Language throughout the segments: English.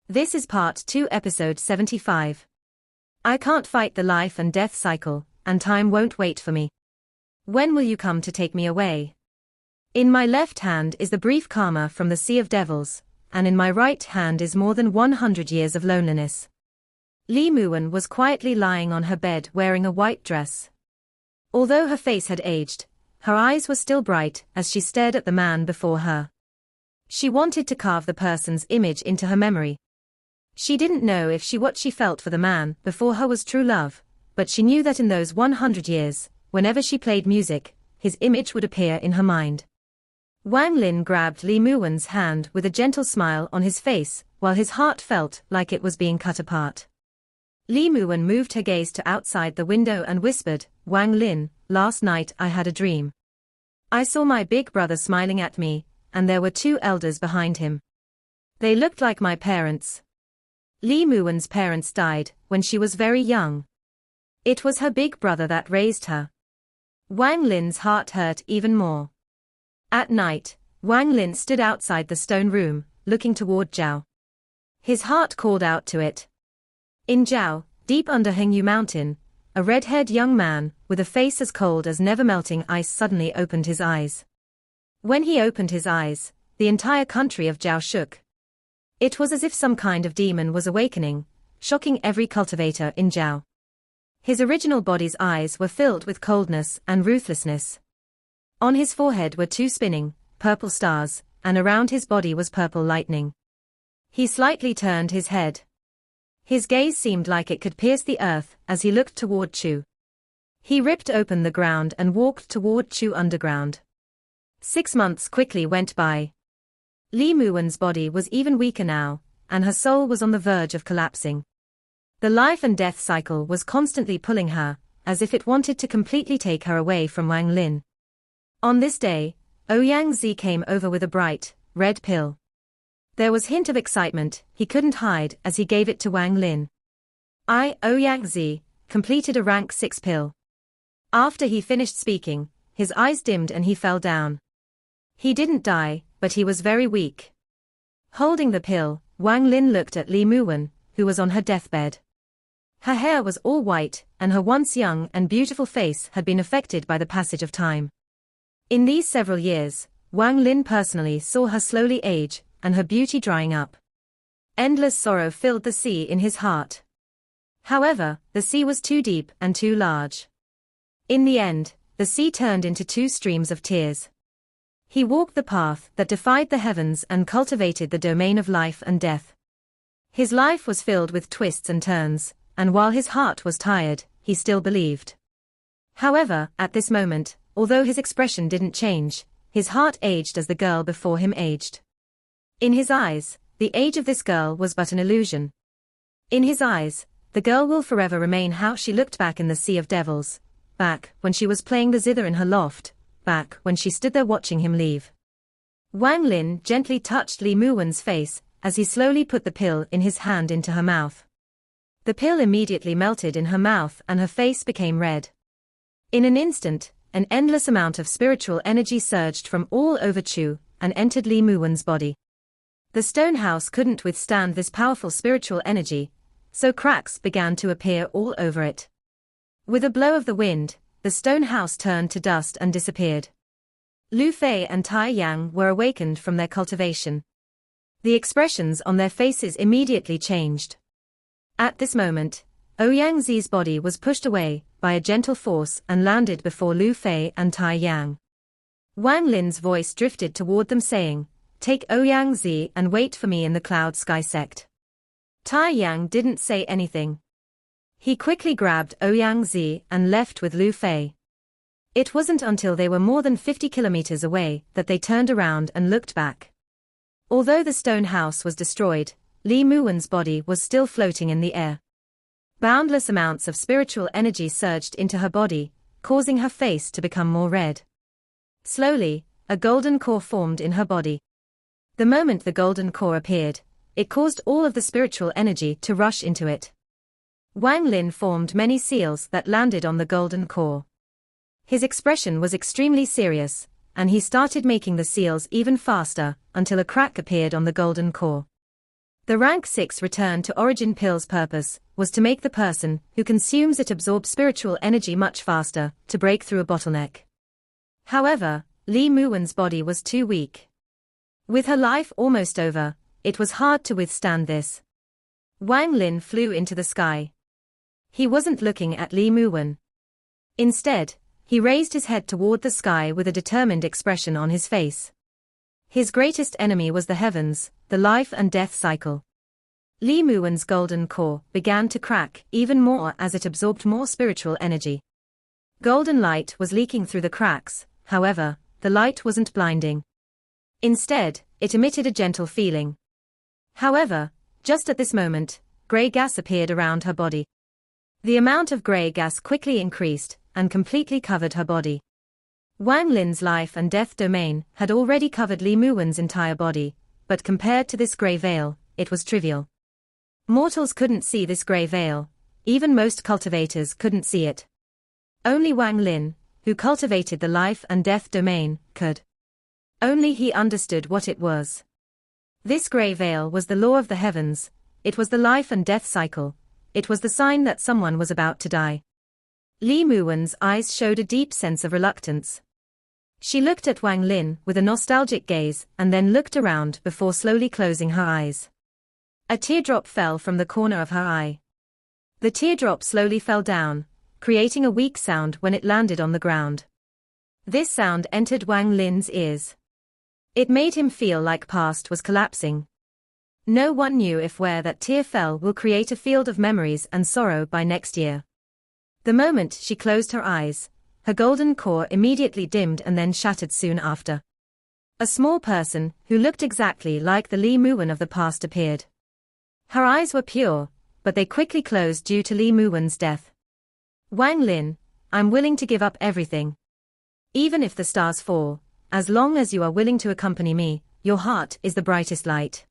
This is part 2, episode 75. I can't fight the life and death cycle, and time won't wait for me. When will you come to take me away? In my left hand is the brief karma from the Sea of Devils, and in my right hand is more than 100 years of loneliness. Lee Muwen was quietly lying on her bed wearing a white dress. Although her face had aged, her eyes were still bright as she stared at the man before her. She wanted to carve the person's image into her memory. She didn't know if what she felt for the man before her was true love, but she knew that in those 100 years, whenever she played music, his image would appear in her mind. Wang Lin grabbed Lee Muwen's hand with a gentle smile on his face, while his heart felt like it was being cut apart. Lee Muwen moved her gaze to outside the window and whispered, "Wang Lin, last night I had a dream. I saw my big brother smiling at me, and there were two elders behind him. They looked like my parents." Lee Muwen's parents died when she was very young. It was her big brother that raised her. Wang Lin's heart hurt even more. At night, Wang Lin stood outside the stone room, looking toward Zhao. His heart called out to it. In Zhao, deep under Hengyu Mountain, a red-haired young man, with a face as cold as never-melting ice suddenly opened his eyes. When he opened his eyes, the entire country of Zhao shook. It was as if some kind of demon was awakening, shocking every cultivator in Zhao. His original body's eyes were filled with coldness and ruthlessness. On his forehead were two spinning, purple stars, and around his body was purple lightning. He slightly turned his head. His gaze seemed like it could pierce the earth as he looked toward Chu. He ripped open the ground and walked toward Chu underground. 6 months quickly went by. Lee Muwen's body was even weaker now, and her soul was on the verge of collapsing. The life and death cycle was constantly pulling her, as if it wanted to completely take her away from Wang Lin. On this day, Ouyang Zi came over with a bright, red pill. There was hint of excitement he couldn't hide as he gave it to Wang Lin. Ouyang Zi completed a rank 6 pill. After he finished speaking, his eyes dimmed and he fell down. He didn't die, but he was very weak. Holding the pill, Wang Lin looked at Lee Muwen, who was on her deathbed. Her hair was all white, and her once young and beautiful face had been affected by the passage of time. In these several years, Wang Lin personally saw her slowly age, and her beauty drying up. Endless sorrow filled the sea in his heart. However, the sea was too deep and too large. In the end, the sea turned into 2 streams of tears. He walked the path that defied the heavens and cultivated the domain of life and death. His life was filled with twists and turns, and while his heart was tired, he still believed. However, at this moment, although his expression didn't change, his heart aged as the girl before him aged. In his eyes, the age of this girl was but an illusion. In his eyes, the girl will forever remain how she looked back in the Sea of Devils, back when she was playing the zither in her loft, back when she stood there watching him leave. Wang Lin gently touched Lee Muwen's face as he slowly put the pill in his hand into her mouth. The pill immediately melted in her mouth and her face became red. In an instant, an endless amount of spiritual energy surged from all over Chu and entered Lee Muwen's body. The stone house couldn't withstand this powerful spiritual energy, so cracks began to appear all over it. With a blow of the wind, the stone house turned to dust and disappeared. Lu Fei and Tai Yang were awakened from their cultivation. The expressions on their faces immediately changed. At this moment, Ouyang Zi's body was pushed away by a gentle force and landed before Lu Fei and Tai Yang. Wang Lin's voice drifted toward them saying, "Take Ouyang Zi and wait for me in the cloud sky sect." Tai Yang didn't say anything. He quickly grabbed Ouyang Zi and left with Lu Fei. It wasn't until they were more than 50 kilometers away that they turned around and looked back. Although the stone house was destroyed, Lee Muwen's body was still floating in the air. Boundless amounts of spiritual energy surged into her body, causing her face to become more red. Slowly, a golden core formed in her body. The moment the golden core appeared, it caused all of the spiritual energy to rush into it. Wang Lin formed many seals that landed on the golden core. His expression was extremely serious, and he started making the seals even faster, until a crack appeared on the golden core. The rank 6 return to origin pill's purpose was to make the person who consumes it absorb spiritual energy much faster, to break through a bottleneck. However, Li Muwen's body was too weak. With her life almost over, it was hard to withstand this. Wang Lin flew into the sky. He wasn't looking at Li Muwen. Instead, he raised his head toward the sky with a determined expression on his face. His greatest enemy was the heavens, the life and death cycle. Li Muwen's golden core began to crack even more as it absorbed more spiritual energy. Golden light was leaking through the cracks, however, the light wasn't blinding. Instead, it emitted a gentle feeling. However, just at this moment, grey gas appeared around her body. The amount of grey gas quickly increased and completely covered her body. Wang Lin's life and death domain had already covered Li Muwen's entire body, but compared to this grey veil, it was trivial. Mortals couldn't see this grey veil, even most cultivators couldn't see it. Only Wang Lin, who cultivated the life and death domain, could. Only he understood what it was. This grey veil was the law of the heavens, it was the life and death cycle, it was the sign that someone was about to die. Li Muwen's eyes showed a deep sense of reluctance. She looked at Wang Lin with a nostalgic gaze and then looked around before slowly closing her eyes. A teardrop fell from the corner of her eye. The teardrop slowly fell down, creating a weak sound when it landed on the ground. This sound entered Wang Lin's ears. It made him feel like past was collapsing. No one knew if where that tear fell will create a field of memories and sorrow by next year. The moment she closed her eyes, her golden core immediately dimmed and then shattered soon after. A small person, who looked exactly like the Li Muwen of the past appeared. Her eyes were pure, but they quickly closed due to Li Muwen's death. Wang Lin, I'm willing to give up everything. Even if the stars fall, as long as you are willing to accompany me, your heart is the brightest light.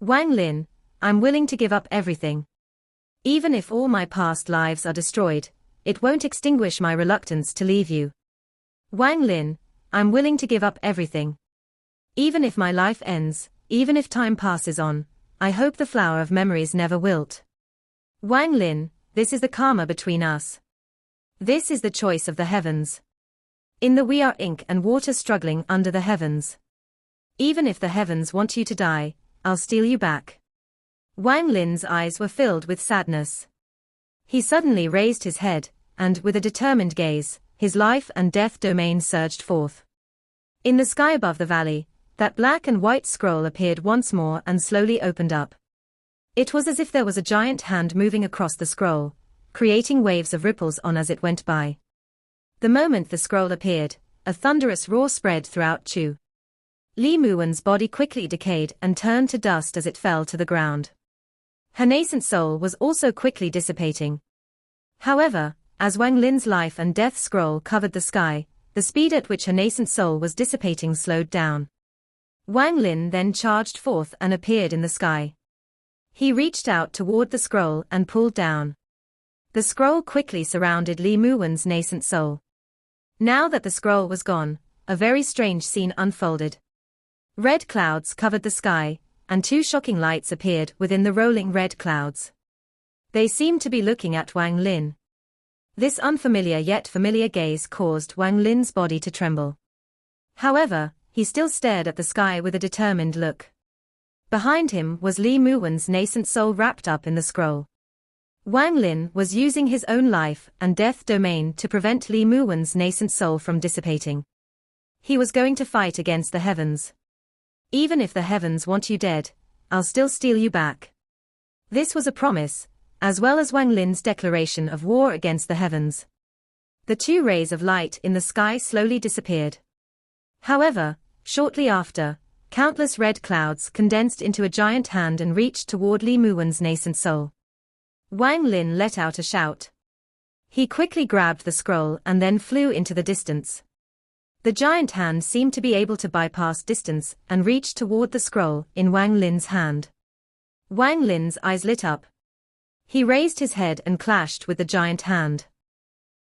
Wang Lin, I'm willing to give up everything. Even if all my past lives are destroyed, it won't extinguish my reluctance to leave you. Wang Lin, I'm willing to give up everything. Even if my life ends, even if time passes on, I hope the flower of memories never wilt. Wang Lin, this is the karma between us. This is the choice of the heavens. In the we are ink and water struggling under the heavens. Even if the heavens want you to die, I'll steal you back. Wang Lin's eyes were filled with sadness. He suddenly raised his head, and with a determined gaze, his life and death domain surged forth. In the sky above the valley, that black and white scroll appeared once more and slowly opened up. It was as if there was a giant hand moving across the scroll, creating waves of ripples on as it went by. The moment the scroll appeared, a thunderous roar spread throughout Chu. Li Muwen's body quickly decayed and turned to dust as it fell to the ground. Her nascent soul was also quickly dissipating. However, as Wang Lin's life and death scroll covered the sky, the speed at which her nascent soul was dissipating slowed down. Wang Lin then charged forth and appeared in the sky. He reached out toward the scroll and pulled down. The scroll quickly surrounded Li Muwen's nascent soul. Now that the scroll was gone, a very strange scene unfolded. Red clouds covered the sky, and two shocking lights appeared within the rolling red clouds. They seemed to be looking at Wang Lin. This unfamiliar yet familiar gaze caused Wang Lin's body to tremble. However, he still stared at the sky with a determined look. Behind him was Li Muwen's nascent soul wrapped up in the scroll. Wang Lin was using his own life and death domain to prevent Li Muwen's nascent soul from dissipating. He was going to fight against the heavens. Even if the heavens want you dead, I'll still steal you back. This was a promise, as well as Wang Lin's declaration of war against the heavens. The two rays of light in the sky slowly disappeared. However, shortly after, countless red clouds condensed into a giant hand and reached toward Li Muwen's nascent soul. Wang Lin let out a shout. He quickly grabbed the scroll and then flew into the distance. The giant hand seemed to be able to bypass distance and reached toward the scroll in Wang Lin's hand. Wang Lin's eyes lit up. He raised his head and clashed with the giant hand.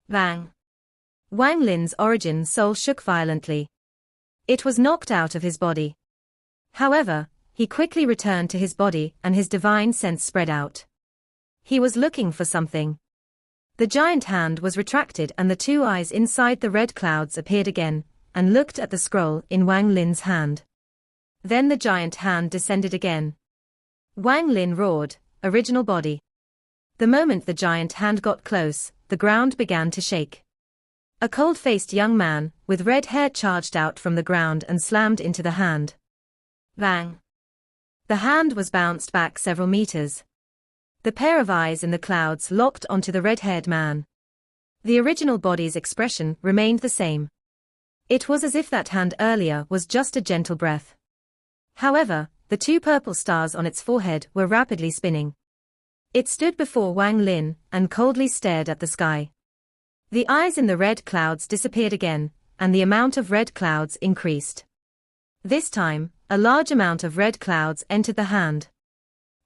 Bang! Wang Lin's origin soul shook violently. It was knocked out of his body. However, he quickly returned to his body and his divine sense spread out. He was looking for something. The giant hand was retracted and the two eyes inside the red clouds appeared again, and looked at the scroll in Wang Lin's hand. Then the giant hand descended again. Wang Lin roared, "Original body." The moment the giant hand got close, the ground began to shake. A cold-faced young man, with red hair charged out from the ground and slammed into the hand. Bang! The hand was bounced back several meters. The pair of eyes in the clouds locked onto the red-haired man. The original body's expression remained the same. It was as if that hand earlier was just a gentle breath. However, the two purple stars on its forehead were rapidly spinning. It stood before Wang Lin and coldly stared at the sky. The eyes in the red clouds disappeared again, and the amount of red clouds increased. This time, a large amount of red clouds entered the hand.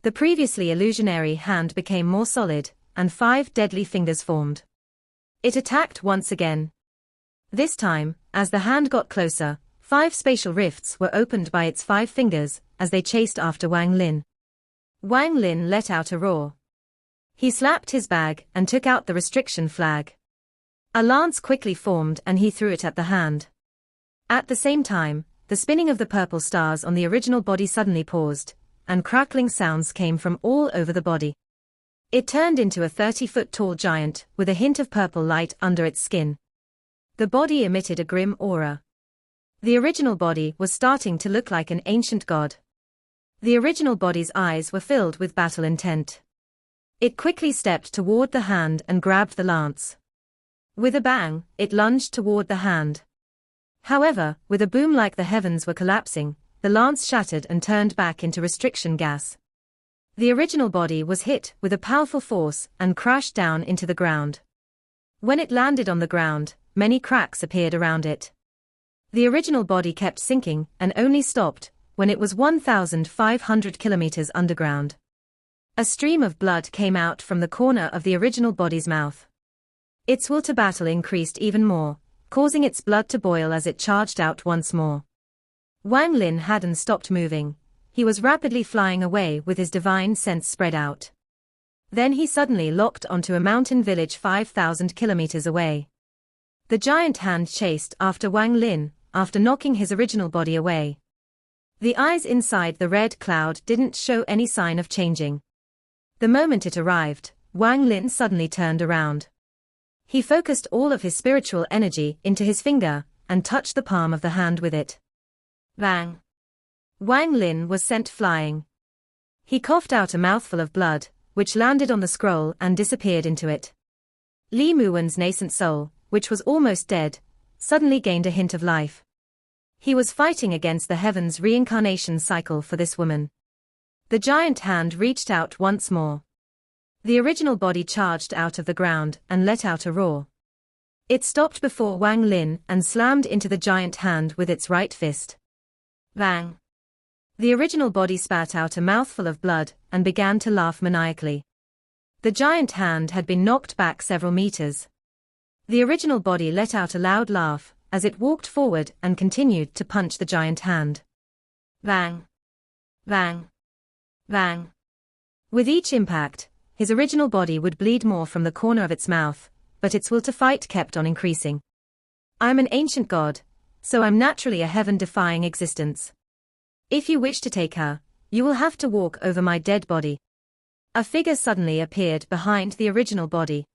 The previously illusionary hand became more solid, and 5 deadly fingers formed. It attacked once again. This time, as the hand got closer, 5 spatial rifts were opened by its 5 fingers, as they chased after Wang Lin. Wang Lin let out a roar. He slapped his bag and took out the restriction flag. A lance quickly formed and he threw it at the hand. At the same time, the spinning of the purple stars on the original body suddenly paused, and crackling sounds came from all over the body. It turned into a 30-foot-tall giant, with a hint of purple light under its skin. The body emitted a grim aura. The original body was starting to look like an ancient god. The original body's eyes were filled with battle intent. It quickly stepped toward the hand and grabbed the lance. With a bang, it lunged toward the hand. However, with a boom like the heavens were collapsing, the lance shattered and turned back into restriction gas. The original body was hit with a powerful force and crashed down into the ground. When it landed on the ground, many cracks appeared around it. The original body kept sinking and only stopped when it was 1,500 kilometers underground. A stream of blood came out from the corner of the original body's mouth. Its will to battle increased even more, causing its blood to boil as it charged out once more. Wang Lin hadn't stopped moving. He was rapidly flying away with his divine sense spread out. Then he suddenly locked onto a mountain village 5,000 kilometers away. The giant hand chased after Wang Lin, after knocking his original body away. The eyes inside the red cloud didn't show any sign of changing. The moment it arrived, Wang Lin suddenly turned around. He focused all of his spiritual energy into his finger, and touched the palm of the hand with it. Bang! Wang Lin was sent flying. He coughed out a mouthful of blood, which landed on the scroll and disappeared into it. Li Muwen's nascent soul, which was almost dead, suddenly gained a hint of life. He was fighting against the heavens' reincarnation cycle for this woman. The giant hand reached out once more. The original body charged out of the ground and let out a roar. It stopped before Wang Lin and slammed into the giant hand with its right fist. Bang! The original body spat out a mouthful of blood and began to laugh maniacally. The giant hand had been knocked back several meters. The original body let out a loud laugh as it walked forward and continued to punch the giant hand. Bang! Bang! Bang! With each impact, his original body would bleed more from the corner of its mouth, but its will to fight kept on increasing. "I'm an ancient god, so I'm naturally a heaven-defying existence. If you wish to take her, you will have to walk over my dead body." A figure suddenly appeared behind the original body.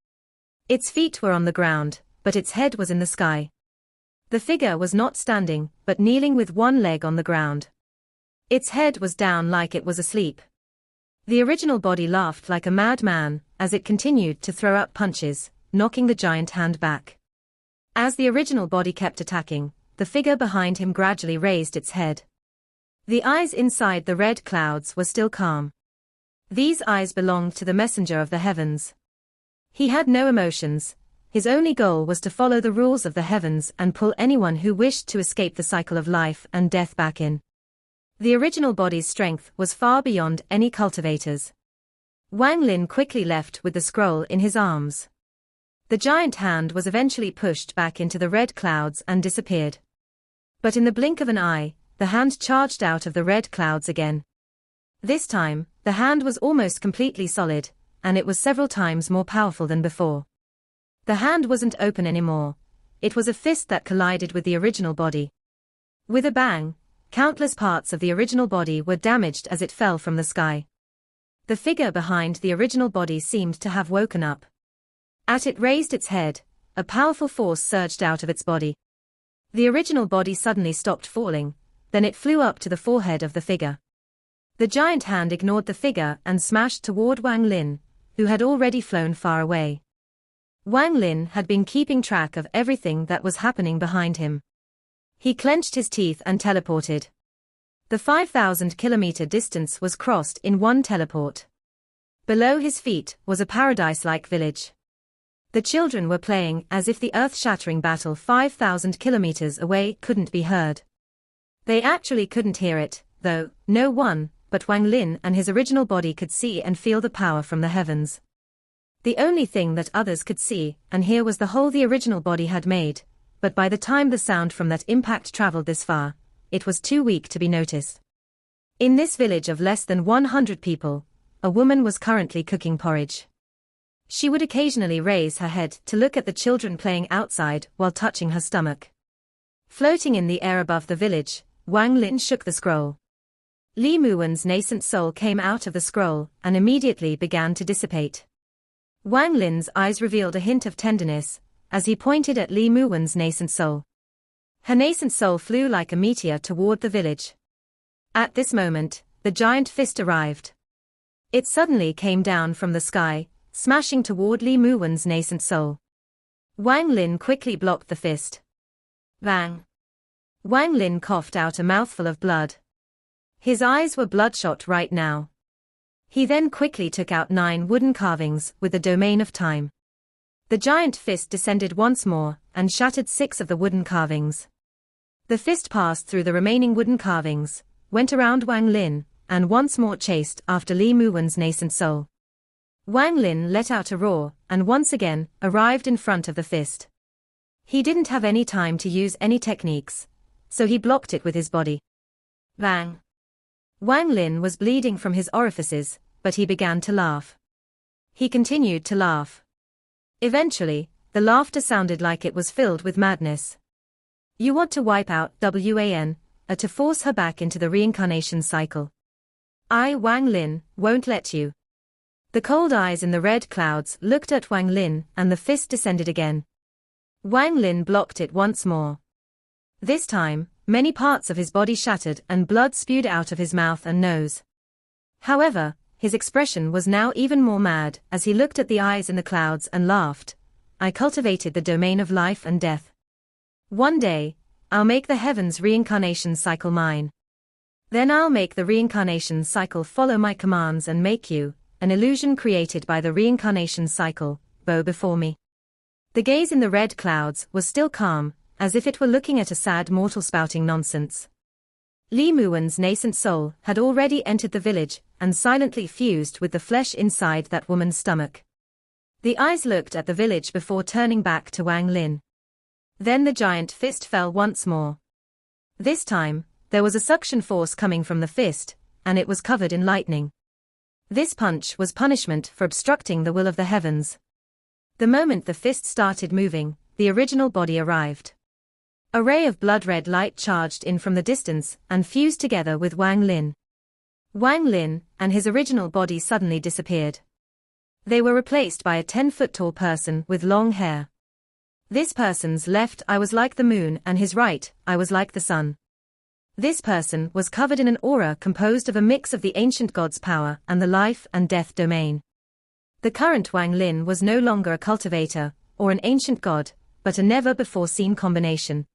Its feet were on the ground, but its head was in the sky. The figure was not standing, but kneeling with one leg on the ground. Its head was down like it was asleep. The original body laughed like a madman as it continued to throw out punches, knocking the giant hand back. As the original body kept attacking, the figure behind him gradually raised its head. The eyes inside the red clouds were still calm. These eyes belonged to the messenger of the heavens. He had no emotions. His only goal was to follow the rules of the heavens and pull anyone who wished to escape the cycle of life and death back in. The original body's strength was far beyond any cultivator's. Wang Lin quickly left with the scroll in his arms. The giant hand was eventually pushed back into the red clouds and disappeared. But in the blink of an eye, the hand charged out of the red clouds again. This time, the hand was almost completely solid, and it was several times more powerful than before. The hand wasn't open anymore. It was a fist that collided with the original body. With a bang, countless parts of the original body were damaged as it fell from the sky. The figure behind the original body seemed to have woken up. As it raised its head, a powerful force surged out of its body. The original body suddenly stopped falling, then it flew up to the forehead of the figure. The giant hand ignored the figure and smashed toward Wang Lin, who had already flown far away. Wang Lin had been keeping track of everything that was happening behind him. He clenched his teeth and teleported. The 5,000-kilometer distance was crossed in one teleport. Below his feet was a paradise-like village. The children were playing as if the earth-shattering battle 5,000 kilometers away couldn't be heard. They actually couldn't hear it, though. No one but Wang Lin and his original body could see and feel the power from the heavens. The only thing that others could see and hear was the hole the original body had made, but by the time the sound from that impact traveled this far, it was too weak to be noticed. In this village of less than 100 people, a woman was currently cooking porridge. She would occasionally raise her head to look at the children playing outside while touching her stomach. Floating in the air above the village, Wang Lin shook the scroll. Li Muwen's nascent soul came out of the scroll and immediately began to dissipate. Wang Lin's eyes revealed a hint of tenderness as he pointed at Li Muwen's nascent soul. Her nascent soul flew like a meteor toward the village. At this moment, the giant fist arrived. It suddenly came down from the sky, smashing toward Li Muwen's nascent soul. Wang Lin quickly blocked the fist. Bang! Wang Lin coughed out a mouthful of blood. His eyes were bloodshot right now. He then quickly took out 9 wooden carvings with the domain of time. The giant fist descended once more and shattered 6 of the wooden carvings. The fist passed through the remaining wooden carvings, went around Wang Lin, and once more chased after Li Muwen's nascent soul. Wang Lin let out a roar and once again arrived in front of the fist. He didn't have any time to use any techniques, so he blocked it with his body. Bang! Wang Lin was bleeding from his orifices, but he began to laugh. He continued to laugh. Eventually, the laughter sounded like it was filled with madness. You want to wipe out Wan, to force her back into the reincarnation cycle. I, Wang Lin, won't let you. The cold eyes in the red clouds looked at Wang Lin and the fist descended again. Wang Lin blocked it once more. This time, many parts of his body shattered and blood spewed out of his mouth and nose. However, his expression was now even more mad as he looked at the eyes in the clouds and laughed. I cultivated the domain of life and death. One day, I'll make the heavens reincarnation cycle mine. Then I'll make the reincarnation cycle follow my commands and make you, an illusion created by the reincarnation cycle, bow before me. The gaze in the red clouds was still calm, as if it were looking at a sad mortal spouting nonsense. Li Muwen's nascent soul had already entered the village and silently fused with the flesh inside that woman's stomach. The eyes looked at the village before turning back to Wang Lin. Then the giant fist fell once more. This time, there was a suction force coming from the fist, and it was covered in lightning. This punch was punishment for obstructing the will of the heavens. The moment the fist started moving, the original body arrived. A ray of blood-red light charged in from the distance and fused together with Wang Lin. Wang Lin and his original body suddenly disappeared. They were replaced by a 10-foot-tall person with long hair. This person's left eye was like the moon and his right eye was like the sun. This person was covered in an aura composed of a mix of the ancient god's power and the life and death domain. The current Wang Lin was no longer a cultivator or an ancient god, but a never-before-seen combination.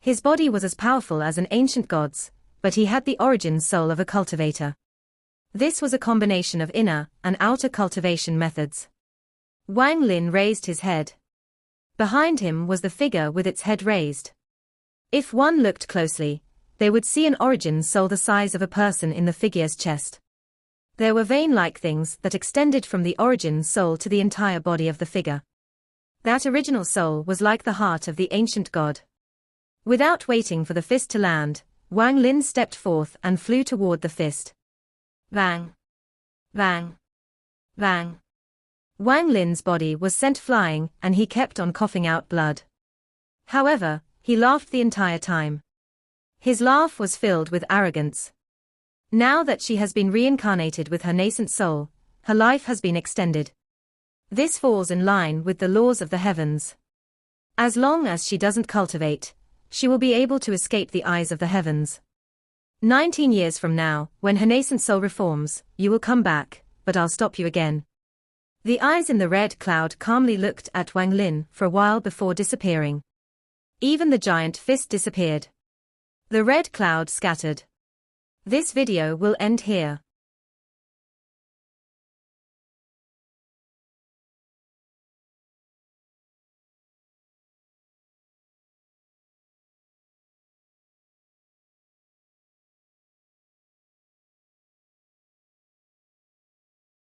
His body was as powerful as an ancient god's, but he had the origin soul of a cultivator. This was a combination of inner and outer cultivation methods. Wang Lin raised his head. Behind him was the figure with its head raised. If one looked closely, they would see an origin soul the size of a person in the figure's chest. There were vein-like things that extended from the origin soul to the entire body of the figure. That original soul was like the heart of the ancient god. Without waiting for the fist to land, Wang Lin stepped forth and flew toward the fist. Bang! Bang! Bang! Wang Lin's body was sent flying and he kept on coughing out blood. However, he laughed the entire time. His laugh was filled with arrogance. Now that she has been reincarnated with her nascent soul, her life has been extended. This falls in line with the laws of the heavens. As long as she doesn't cultivate, she will be able to escape the eyes of the heavens. 19 years from now, when her nascent soul reforms, you will come back, but I'll stop you again. The eyes in the red cloud calmly looked at Wang Lin for a while before disappearing. Even the giant fist disappeared. The red cloud scattered. This video will end here.